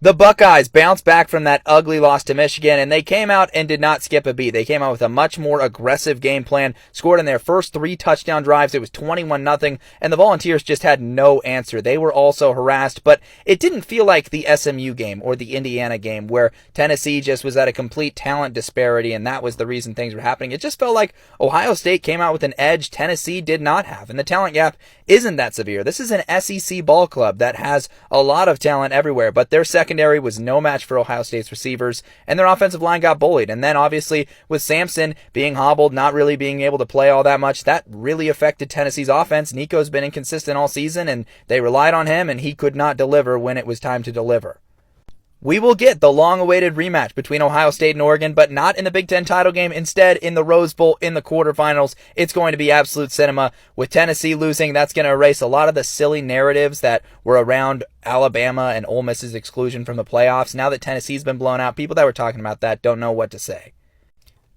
The Buckeyes bounced back from that ugly loss to Michigan, and they came out and did not skip a beat. They came out with a much more aggressive game plan, scored in their first 3 touchdown drives. It was 21-0, and the Volunteers just had no answer. They were also harassed, but it didn't feel like the SMU game or the Indiana game where Tennessee just was at a complete talent disparity, and that was the reason things were happening. It just felt like Ohio State came out with an edge Tennessee did not have, and the talent gap isn't that severe. This is an SEC ball club that has a lot of talent everywhere, but their secondary was no match for Ohio State's receivers, and their offensive line got bullied. And then obviously with Sampson being hobbled, not really being able to play all that much, that really affected Tennessee's offense. Nico's been inconsistent all season, and they relied on him, and he could not deliver when it was time to deliver. We will get the long-awaited rematch between Ohio State and Oregon, but not in the Big Ten title game. Instead, in the Rose Bowl in the quarterfinals, it's going to be absolute cinema. With Tennessee losing, that's going to erase a lot of the silly narratives that were around Alabama and Ole Miss's exclusion from the playoffs. Now that Tennessee's been blown out, people that were talking about that don't know what to say.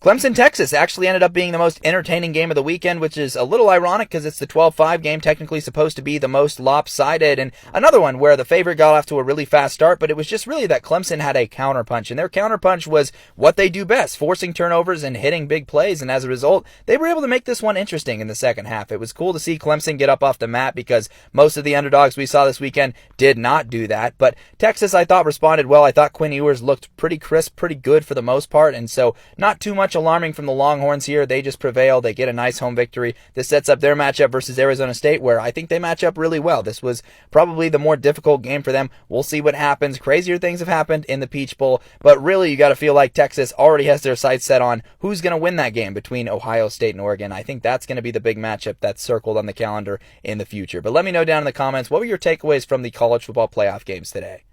Clemson, Texas actually ended up being the most entertaining game of the weekend, which is a little ironic because it's the 12-5 game, technically supposed to be the most lopsided, and another one where the favorite got off to a really fast start, but it was just really that Clemson had a counterpunch, and their counterpunch was what they do best, forcing turnovers and hitting big plays, and as a result, they were able to make this one interesting in the second half. It was cool to see Clemson get up off the mat because most of the underdogs we saw this weekend did not do that, but Texas, I thought, responded well. I thought Quinn Ewers looked pretty crisp, pretty good for the most part, and so not too much alarming from the Longhorns here. They just prevail. They get a nice home victory. This sets up their matchup versus Arizona State, where I think they match up really well. This was probably the more difficult game for them. We'll see what happens. Crazier things have happened in the Peach Bowl, but really you got to feel like Texas already has their sights set on who's going to win that game between Ohio State and Oregon. I think that's going to be the big matchup that's circled on the calendar in the future. But let me know down in the comments, what were your takeaways from the college football playoff games today?